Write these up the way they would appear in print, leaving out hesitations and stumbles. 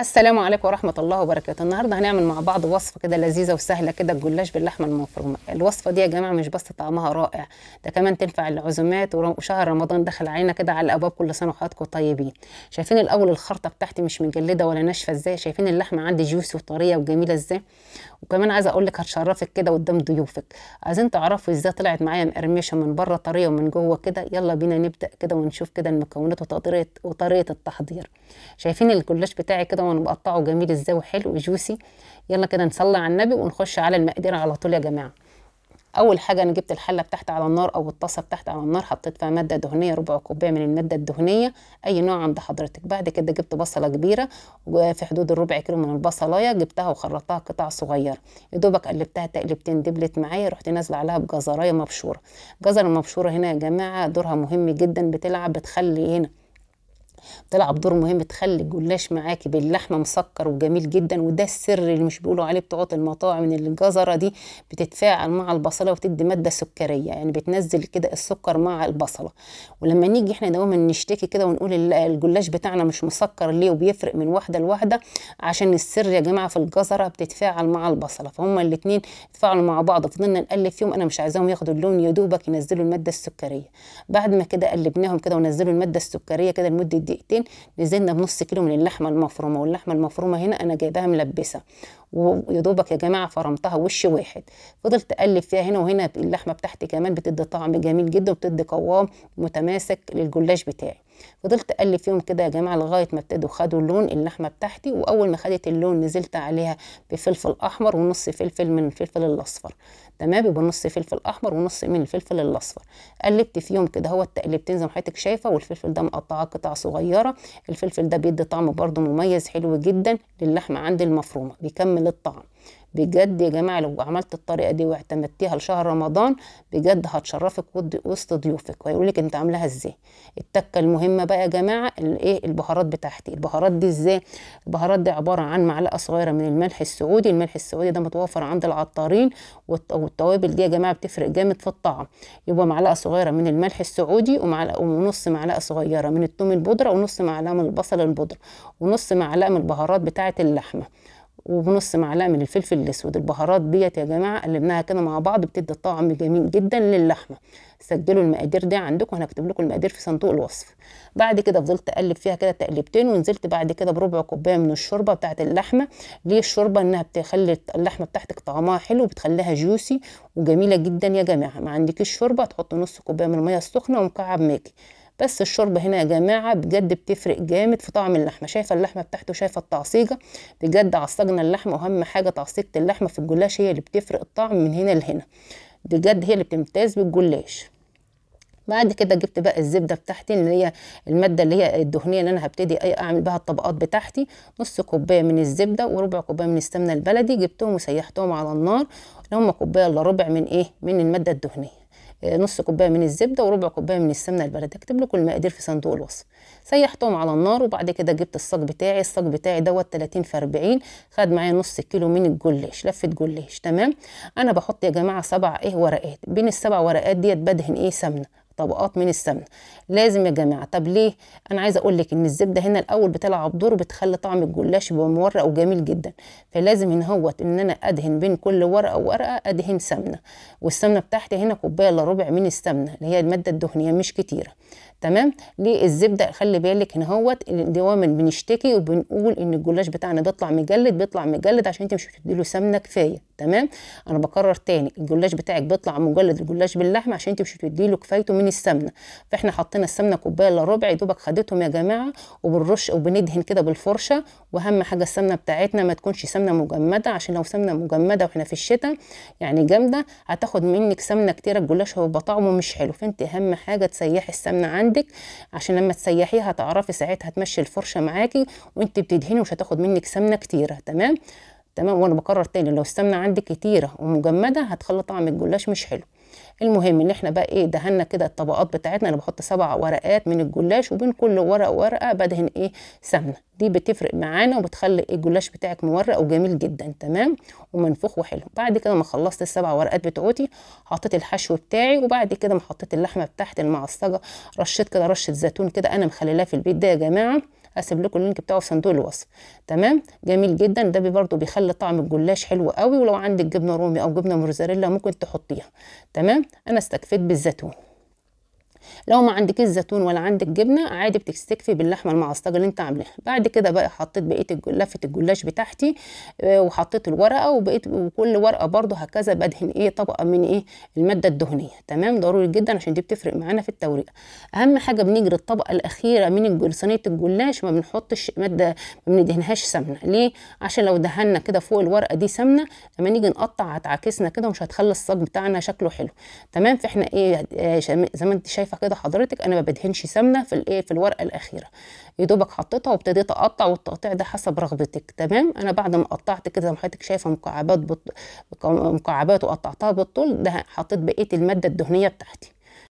السلام عليكم ورحمة الله وبركاته. النهارده هنعمل مع بعض وصفة كده لذيذة وسهلة كده، الجلاش باللحمة المفرومة. الوصفة دي يا جماعة مش بس طعمها رائع، ده كمان تنفع العزومات، وشهر رمضان دخل علينا كده على الأبواب، كل سنة وحضراتكم طيبين. شايفين الأول الخرطة بتاعتي مش مجلدة ولا ناشفة ازاي؟ شايفين اللحمة عندي جوسي وطرية وجميلة ازاي؟ وكمان عايزة أقول لك هتشرفك كده قدام ضيوفك. عايزين تعرفوا ازاي طلعت معايا مقرمشة من بره طرية ومن جوه كده؟ يلا بينا نبدأ كده ونشوف كده المكونات وطريقة التحضير. شايفين الجلاش بتاعي كده وانا بقطعه جميل ازاي وحلو وجوسي؟ يلا كده نصلي على النبي ونخش على المقادير على طول يا جماعه. اول حاجه انا جبت الحله بتاعتي على النار او الطاسه بتاعتي على النار، حطيت فيها ماده دهنيه ربع كوبايه من الماده الدهنيه اي نوع عند حضرتك. بعد كده جبت بصله كبيره وفي حدود الربع كيلو من البصلايه، جبتها وخرطتها قطع صغيره، يا دوبك قلبتها تقلبتين دبلت معايا، رحت نازله عليها بجزرايه مبشوره. الجزره المبشوره هنا يا جماعه دورها مهم جدا، بتخلي هنا بتلعب دور مهم، تخلي الجلاش معاكي باللحمه مسكر وجميل جدا. وده السر اللي مش بيقولوا عليه بتوع المطاعم، ان الجزره دي بتتفاعل مع البصله وتدي ماده سكريه، يعني بتنزل كده السكر مع البصله. ولما نيجي احنا دايما نشتكي كده ونقول الجلاش بتاعنا مش مسكر ليه وبيفرق من واحده لواحده، عشان السر يا جماعه في الجزره بتتفاعل مع البصله، فهم الاثنين يتفاعلوا مع بعض. فضلنا نقلب فيهم، انا مش عايزاهم ياخدوا اللون، يا دوبك ينزلوا الماده السكريه. بعد ما كده قلبناهم كده ونزلوا الماده السكريه كده لمده دقيقتين، نزلنا بنص كيلو من اللحمه المفرومه. واللحمه المفرومه هنا انا جايباها ملبسه، ويا دوبك يا جماعه فرمتها وش واحد. فضلت اقلب فيها هنا وهنا، اللحمه بتاعتي كمان بتدي طعم جميل جدا وبتدي قوام متماسك للجلاش بتاعي. فضلت اقلب فيهم كده يا جماعه لغايه ما ابتدوا خدوا اللون اللحمه بتاعتي. واول ما خدت اللون نزلت عليها بفلفل احمر ونص فلفل من الفلفل الاصفر. تمام، يبقى نص فلفل احمر ونص من الفلفل الاصفر. قلبت فيهم كده هو التقلبتين زي ما حضرتك شايفه، والفلفل ده مقطعاه قطع صغيره. الفلفل ده بيدي طعم برده مميز حلو جدا للحمه عندي المفرومه، بيكمل الطعم. بجد يا جماعه لو عملت الطريقه دي واعتمدتيها لشهر رمضان بجد هتشرفك وسط ضيوفك، ويقول لك انت عاملاها ازاي. التكه المهمه بقى يا جماعه البهارات بتاعتي. البهارات دي ازاي؟ البهارات دي عباره عن معلقه صغيره من الملح السعودي. الملح السعودي ده متوفر عند العطارين، والتوابل دي يا جماعه بتفرق جامد في الطعم. يبقى معلقه صغيره من الملح السعودي، ومعلقه ونص معلقه صغيره من الثوم البودره، ونص معلقه من البصل البودره، ونص معلقه من البهارات بتاعه اللحمه، ونص معلقه من الفلفل الاسود. البهارات ديت يا جماعه قلبناها كده مع بعض بتدي طعم جميل جدا للحمه. سجلوا المقادير دي عندكم، هنكتب لكم المقادير في صندوق الوصف. بعد كده فضلت اقلب فيها كده تقلبتين، ونزلت بعد كده بربع كوبايه من الشوربه بتاعه اللحمه. ليه الشوربه؟ انها بتخلي اللحمه بتاعتك طعمها حلو وبتخليها جوسي وجميله جدا. يا جماعه ما عندكيش شوربه تحط نص كوبايه من الميه السخنه ومكعب ماجي. بس الشوربه هنا يا جماعه بجد بتفرق جامد في طعم اللحمه. شايفه اللحمه بتاعته، شايفه التعصيجه؟ بجد عصجنا اللحمه، واهم حاجه تعصيجه اللحمه في الجلاش هي اللي بتفرق الطعم من هنا لهنا، بجد هي اللي بتمتاز بالجلاش. بعد كده جبت بقى الزبده بتاعتي اللي هي الماده اللي هي الدهنيه اللي انا هبتدي اعمل بها الطبقات بتاعتي. نص كوبايه من الزبده وربع كوبايه من السمنه البلدي، جبتهم وسيحتهم على النار، اللي هم كوبايه الا ربع من الماده الدهنيه. نص كوبايه من الزبده وربع كوبايه من السمنه البلدي. اكتب لكم المقادير في صندوق الوصف. سيحتهم على النار، وبعد كده جبت الصاج بتاعي دوت 30 في 40، خد معايا نص كيلو من الجلاش، لفه جلاش. تمام. انا بحط يا جماعه 7 ورقات، بين السبع ورقات ديت بدهن سمنه، طبقات من السمنه لازم يا جماعه. طب ليه؟ انا عايزه اقول لك ان الزبده هنا الاول بتلعب دور، بتخلي طعم الجلاش يبقى مورق وجميل جدا. فلازم ان انا ادهن بين كل ورقه وورقه ادهن سمنه. والسمنه بتاعتي هنا كوبايه الا ربع من السمنه اللي هي الماده الدهنيه، مش كتيره. تمام. ليه الزبده؟ خلي بالك هنا دايما بنشتكي وبنقول ان الجلاش بتاعنا بيطلع مجلد عشان انت مش بتديله سمنه كفايه. تمام. انا بكرر تاني، الجلاش بتاعك بيطلع مجلد الجلاش باللحمه عشان انت مش بتديله كفايته من السمنه. فاحنا حطينا السمنه كوبايه الا ربع، يا دوبك خدتهم يا جماعه. وبنرش وبندهن كده بالفرشه. واهم حاجه السمنه بتاعتنا ما تكونش سمنه مجمده، عشان لو سمنه مجمده واحنا في الشتاء يعني جامده هتاخد منك سمنه كتيره، الجلاش هيبقى طعمه مش حلو. فانت اهم حاجه تسيحي السمنه عندك، عشان لما تسيحيها تعرفي ساعتها تمشي الفرشه معاكي وانت بتدهني، ومش هتاخد منك سمنه كتيره. تمام. تمام. وانا بكرر تاني، لو السمنه عندك كتيره ومجمده هتخلي طعم الجلاش مش حلو. المهم ان احنا بقى دهنا كده الطبقات بتاعتنا. انا بحط 7 ورقات من الجلاش، وبين كل ورقه وورقه بدهن سمنه. دي بتفرق معانا وبتخلي الجلاش بتاعك مورق وجميل جدا. تمام. ومنفوخ وحلو. بعد كده ما خلصت ال7 ورقات بتوعتي، حطيت الحشو بتاعي، وبعد كده ما حطيت اللحمه بتاعتي المعصجه، رشيت كده رشه زيتون كده انا مخللاه في البيت ده يا جماعه، هسيب لكم اللينك بتاعه في صندوق الوصف. تمام، جميل جدا. ده برضو بيخلي طعم الجلاش حلو قوي. ولو عندك جبنه رومي او جبنه موزاريلا ممكن تحطيها. تمام، انا استكفيت بالزيتون. لو ما عندكيش زيتون ولا عندك جبنه عادي بتستكفي باللحمه المعصجه اللي انت عاملاها. بعد كده بقى حطيت بقيه لفه الجلاش بتاعتي، وحطيت الورقه، وبقيت وكل ورقه برضو هكذا بدهن طبقه من الماده الدهنيه. تمام، ضروري جدا عشان دي بتفرق معانا في التوريقه. اهم حاجه بنجري الطبقه الاخيره من صينيه الجلاش ما بنحطش ماده، ما بندهنهاش سمنه. ليه؟ عشان لو دهنا كده فوق الورقه دي سمنه لما نيجي نقطع هتعكسنا كده ومش هتخلي الصاج بتاعنا شكله حلو. تمام، فاحنا زي ما انت شايفه كده حضرتك انا ما بدهنش سمنه في الورقه الاخيره. يا دوبك حطيتها وابتديت اقطع، والتقطيع ده حسب رغبتك. تمام، انا بعد ما قطعت كده زي ما حضرتك شايفه مكعبات وقطعتها بالطول ده، حطيت بقيه الماده الدهنيه بتاعتي.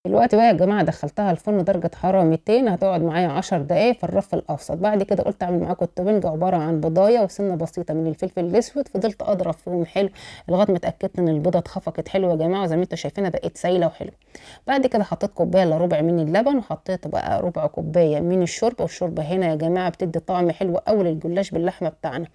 دلوقتي بقى يا جماعه دخلتها الفرن درجه حراره 200، هتقعد معايا 10 دقائق في الرف الاوسط. بعد كده قلت اعمل معاكم التوبنج، عباره عن بضايه وسنه بسيطه من الفلفل الاسود. فضلت اضرب فيهم حلو لغايه ما اتاكدت ان البيضه اتخفقت حلوه يا جماعه، زي ما انتم شايفينها بقت سايله وحلوه. بعد كده حطيت كوبايه الا ربع من اللبن، وحطيت بقى ربع كوبايه من الشوربه. والشوربه هنا يا جماعه بتدي طعم حلو قوي للجلاش باللحمه بتاعنا.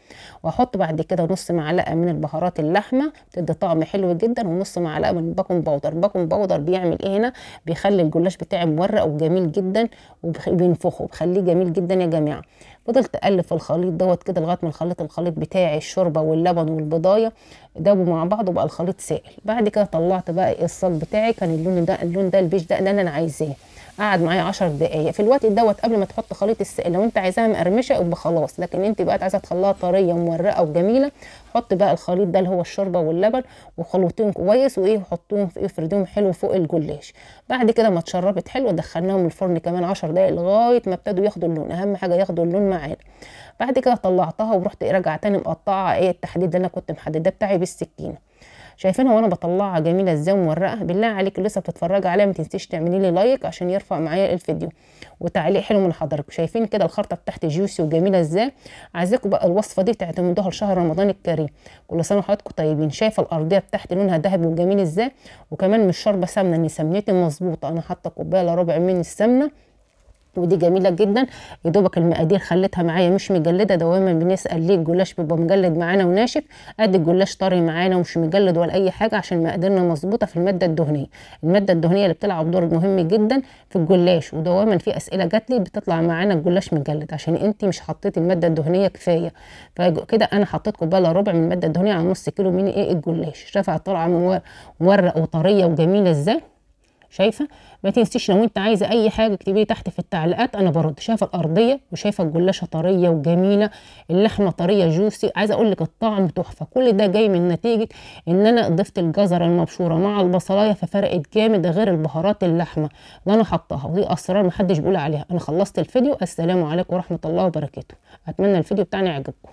واحط بعد كده نص معلقه من البهارات اللحمه بتدي طعم حلو جدا، ونص معلقه من الباكنج باودر. الباكنج باودر بيعمل ايه هنا؟ بيخلي الجلاش بتاعي مورق وجميل جدا، وبينفخه بخليه جميل جدا يا جماعه. فضلت اقلب في الخليط دوت كده لغايه ما الخليط بتاعي الشوربه واللبن والبضايه دابوا مع بعض وبقى الخليط سائل. بعد كده طلعت بقى الصاج بتاعي، كان اللون ده البيج ده اللي انا عايزاه. قعد معايا 10 دقائق. في الوقت دوت قبل ما تحط خليط السائل، لو انت عايزاها مقرمشه يبقى خلاص، لكن انت بقى عايزه تخليها طريه ومورقه وجميله، حط بقى الخليط ده اللي هو الشوربه واللبن وخلطيهم كويس وحطوهم افرديهم حلو فوق الجلاش. بعد كده ما اتشربت حلو دخلناهم الفرن كمان 10 دقائق لغايه ما ابتدوا ياخدوا اللون. اهم حاجه ياخدوا اللون معانا. بعد كده طلعتها ورحت راجعه تاني مقطعه التحديد اللي انا كنت محدده بتاعي بالسكينه. شايفينها وانا بطلعها جميله ازاي ومورقه. بالله عليك لسه بتتفرجي عليها ما تنسيش تعملي لي لايك عشان يرفع معايا الفيديو، وتعليق حلو من حضرتك. شايفين كده الخرطه بتاعتي جوسي وجميله ازاي. عايزاكم بقى الوصفه دي تعتمدوها لشهر رمضان الكريم. كل سنه وحضراتكم طيبين. شايفه الارضيه بتاعتي لونها ذهبي وجميل ازاي، وكمان مش شاربه سمنه، ان سمنتي مظبوطه. انا حاطه كوبايه الا ربع من السمنه ودي جميله جدا. يا دوبك المقادير خليتها معايا مش مجلده. دايما بنسال ليه الجلاش بيبقى مجلد معانا وناشف؟ قد الجلاش طري معانا ومش مجلد ولا اي حاجه، عشان مقاديرنا مظبوطه في الماده الدهنيه. الماده الدهنيه اللي بتلعب دور مهم جدا في الجلاش. ودايما في اسئله جات لي بتطلع معانا الجلاش مجلد عشان انت مش حطيتي الماده الدهنيه كفايه. فكده انا حطيت كوبايه الا ربع من الماده الدهنيه على نص كيلو من الجلاش. شايفه طالعه مورق وطريه وجميله ازاي. شايفه؟ ما تنسيش لو انت عايزه اي حاجه اكتبي لي تحت في التعليقات انا برد. شايفه الارضيه وشايفه الجلاشه طريه وجميله، اللحمه طريه جوسي. عايزه اقول لك الطعم تحفه. كل ده جاي من نتيجه ان انا ضفت الجزره المبشوره مع البصلايه، ففرقت جامد غير البهارات اللحمه اللي انا حطاها. ودي اسرار محدش بيقول عليها. انا خلصت الفيديو. السلام عليكم ورحمه الله وبركاته. اتمنى الفيديو بتاعنا يعجبكم.